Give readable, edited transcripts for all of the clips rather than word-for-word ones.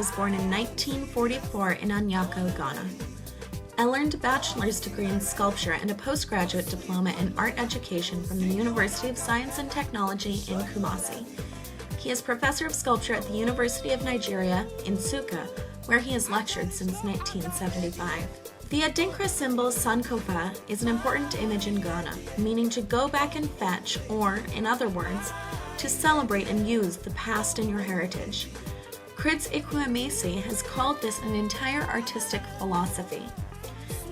was born in 1944 in Anyako, Ghana. Elle earned a bachelor's degree in sculpture and a postgraduate diploma in art education from the University of Science and Technology in Kumasi. He is professor of sculpture at the University of Nigeria in Nsukka, where he has lectured since 1975. The Adinkra symbol Sankofa is an important image in Ghana, meaning to go back and fetch, or, in other words, to celebrate and use the past in your heritage. Crids Ekwuemesi has called this an entire artistic philosophy.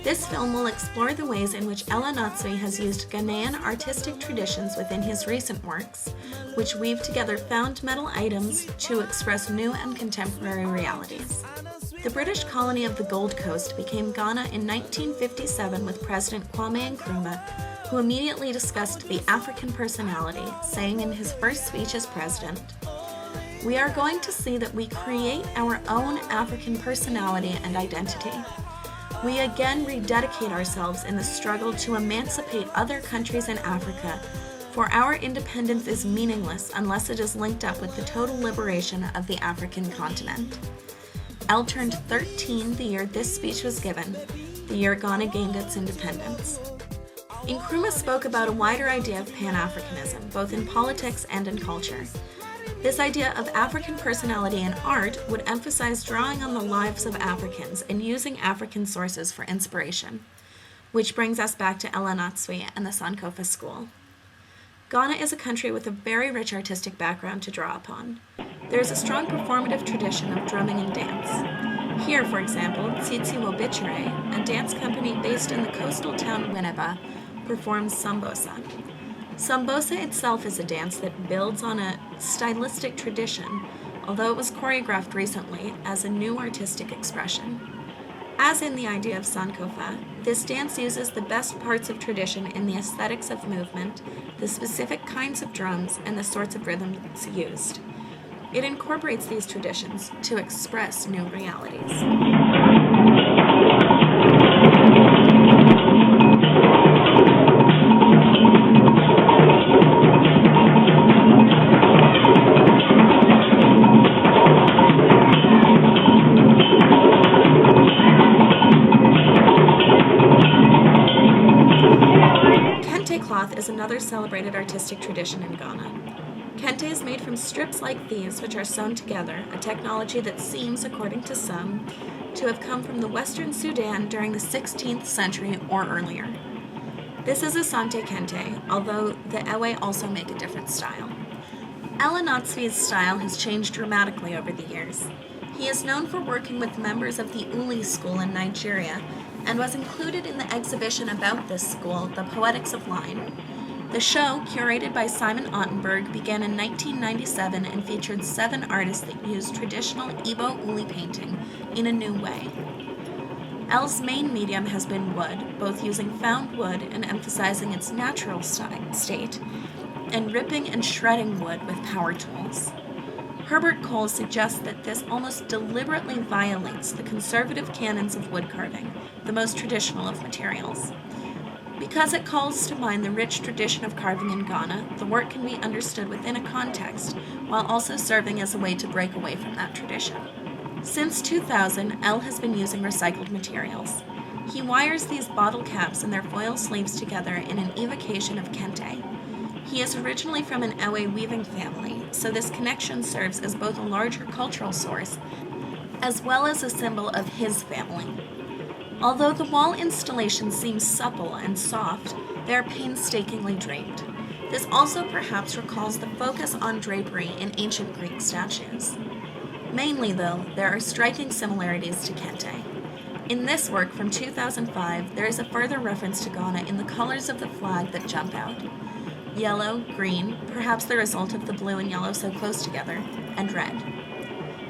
This film will explore the ways in which Anatsui has used Ghanaian artistic traditions within his recent works, which weave together found metal items to express new and contemporary realities. The British colony of the Gold Coast became Ghana in 1957 with President Kwame Nkrumah, who immediately discussed the African personality, saying in his first speech as president, "We are going to see that we create our own African personality and identity. We again rededicate ourselves in the struggle to emancipate other countries in Africa, for our independence is meaningless unless it is linked up with the total liberation of the African continent." Elle turned 13 the year this speech was given, the year Ghana gained its independence. Nkrumah spoke about a wider idea of Pan-Africanism, both in politics and in culture. This idea of African personality in art would emphasize drawing on the lives of Africans and using African sources for inspiration, which brings us back to Anatsui and the Sankofa school. Ghana is a country with a very rich artistic background to draw upon. There is a strong performative tradition of drumming and dance. Here, for example, Tsitsi Wobichere, a dance company based in the coastal town Winneba, performs sambosa. Sambosa itself is a dance that builds on a stylistic tradition, although it was choreographed recently as a new artistic expression. As in the idea of Sankofa, this dance uses the best parts of tradition in the aesthetics of movement, the specific kinds of drums, and the sorts of rhythms used. It incorporates these traditions to express new realities. Cloth is another celebrated artistic tradition in Ghana. Kente is made from strips like these, which are sewn together, a technology that seems, according to some, to have come from the Western Sudan during the 16th century or earlier. This is Asante Kente, although the Ewe also make a different style. Anatsui's style has changed dramatically over the years. He is known for working with members of the Uli school in Nigeria, and was included in the exhibition about this school, The Poetics of Line. The show, curated by Simon Ottenberg, began in 1997 and featured 7 artists that used traditional Igbo Uli painting in a new way. Elle's main medium has been wood, both using found wood and emphasizing its natural state, and ripping and shredding wood with power tools. Herbert Cole suggests that this almost deliberately violates the conservative canons of wood carving, the most traditional of materials. Because it calls to mind the rich tradition of carving in Ghana, the work can be understood within a context, while also serving as a way to break away from that tradition. Since 2000, Elle has been using recycled materials. He wires these bottle caps and their foil sleeves together in an evocation of Kente. He is originally from an Ewe weaving family, so this connection serves as both a larger cultural source, as well as a symbol of his family. Although the wall installations seem supple and soft, they are painstakingly draped. This also perhaps recalls the focus on drapery in ancient Greek statues. Mainly, though, there are striking similarities to Kente. In this work from 2005, there is a further reference to Ghana in the colors of the flag that jump out. Yellow, green, perhaps the result of the blue and yellow so close together, and red.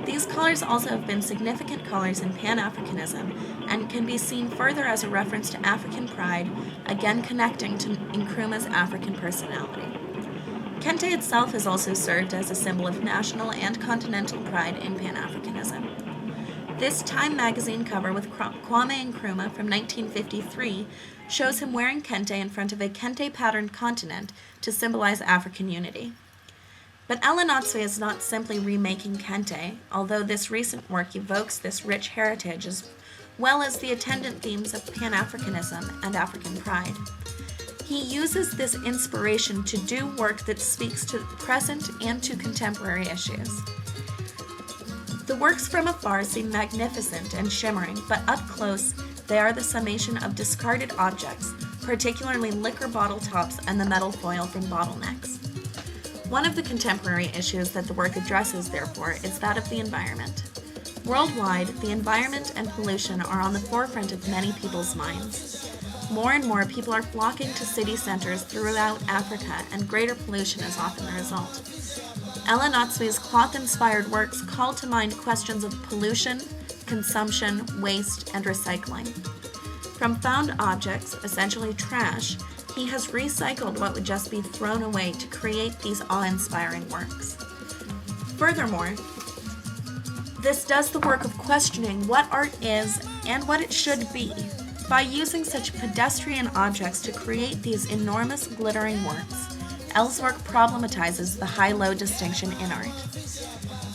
These colors also have been significant colors in Pan-Africanism and can be seen further as a reference to African pride, again connecting to Nkrumah's African personality. Kente itself has also served as a symbol of national and continental pride in Pan-Africanism. This Time magazine cover with Kwame Nkrumah from 1953 shows him wearing Kente in front of a Kente-patterned continent to symbolize African unity. But Anatsui is not simply remaking kente, although this recent work evokes this rich heritage as well as the attendant themes of Pan-Africanism and African pride. He uses this inspiration to do work that speaks to present and to contemporary issues. The works from afar seem magnificent and shimmering, but up close, they are the summation of discarded objects, particularly liquor bottle tops and the metal foil from bottlenecks. One of the contemporary issues that the work addresses, therefore, is that of the environment. Worldwide, the environment and pollution are on the forefront of many people's minds. More and more people are flocking to city centers throughout Africa, and greater pollution is often the result. Anatsui's cloth-inspired works call to mind questions of pollution, consumption, waste, and recycling. From found objects, essentially trash, he has recycled what would just be thrown away to create these awe-inspiring works. Furthermore, this does the work of questioning what art is and what it should be. By using such pedestrian objects to create these enormous glittering works, L's work problematizes the high-low distinction in art.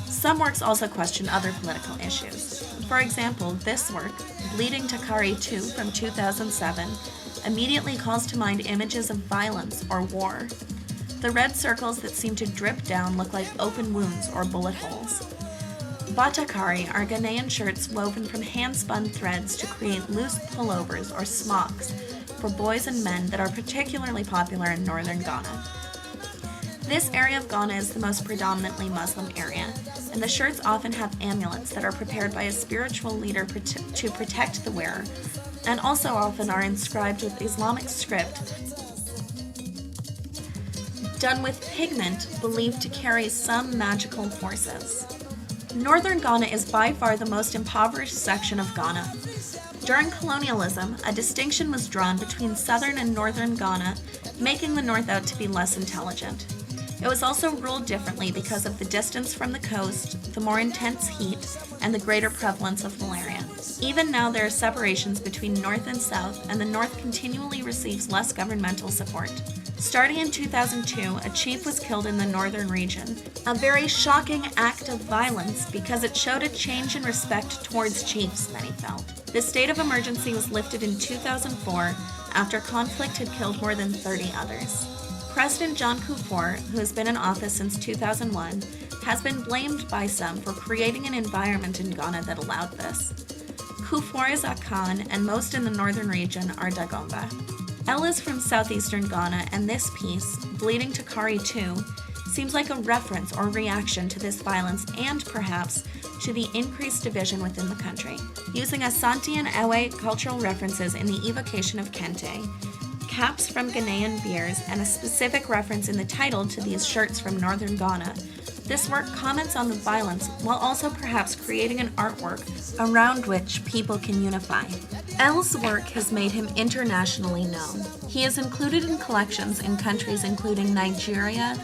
Some works also question other political issues. For example, this work, Bleeding Takari 2 from 2007, immediately calls to mind images of violence or war. The red circles that seem to drip down look like open wounds or bullet holes. Batakari are Ghanaian shirts woven from hand-spun threads to create loose pullovers or smocks for boys and men that are particularly popular in northern Ghana. This area of Ghana is the most predominantly Muslim area, and the shirts often have amulets that are prepared by a spiritual leader to protect the wearer, and also often are inscribed with Islamic script done with pigment believed to carry some magical forces. Northern Ghana is by far the most impoverished section of Ghana. During colonialism, a distinction was drawn between southern and northern Ghana, making the north out to be less intelligent. It was also ruled differently because of the distance from the coast, the more intense heat, and the greater prevalence of malaria. Even now there are separations between north and south, and the north continually receives less governmental support. Starting in 2002, a chief was killed in the northern region, a very shocking act of violence because it showed a change in respect towards chiefs, many felt. The state of emergency was lifted in 2004 after conflict had killed more than 30 others. President John Kufuor, who has been in office since 2001, has been blamed by some for creating an environment in Ghana that allowed this. Kufuor is Akan, and most in the northern region are Dagomba. Elle is from southeastern Ghana, and this piece, Bleeding Takari 2, seems like a reference or reaction to this violence and, perhaps, to the increased division within the country. Using Asante and Ewe cultural references in the evocation of Kente, caps from Ghanaian beers, and a specific reference in the title to these shirts from northern Ghana, this work comments on the violence while also perhaps creating an artwork around which people can unify. L's work has made him internationally known. He is included in collections in countries including Nigeria,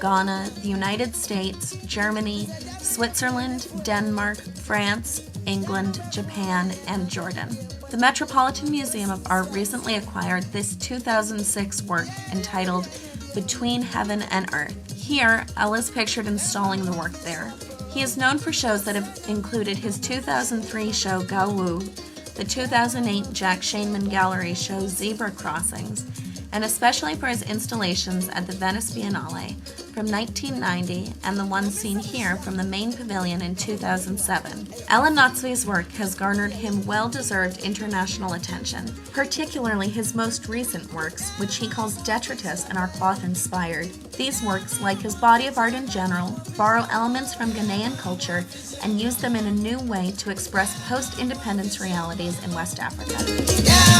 Ghana, the United States, Germany, Switzerland, Denmark, France, England, Japan, and Jordan. The Metropolitan Museum of Art recently acquired this 2006 work entitled Between Heaven and Earth. Here, Elle is pictured installing the work there. He is known for shows that have included his 2003 show Gawu, the 2008 Jack Shainman Gallery show Zebra Crossings, and especially for his installations at the Venice Biennale from 1990 and the one seen here from the main pavilion in 2007. Anatsui's work has garnered him well-deserved international attention, particularly his most recent works, which he calls Detritus and are cloth-inspired. These works, like his body of art in general, borrow elements from Ghanaian culture and use them in a new way to express post-independence realities in West Africa. Yeah,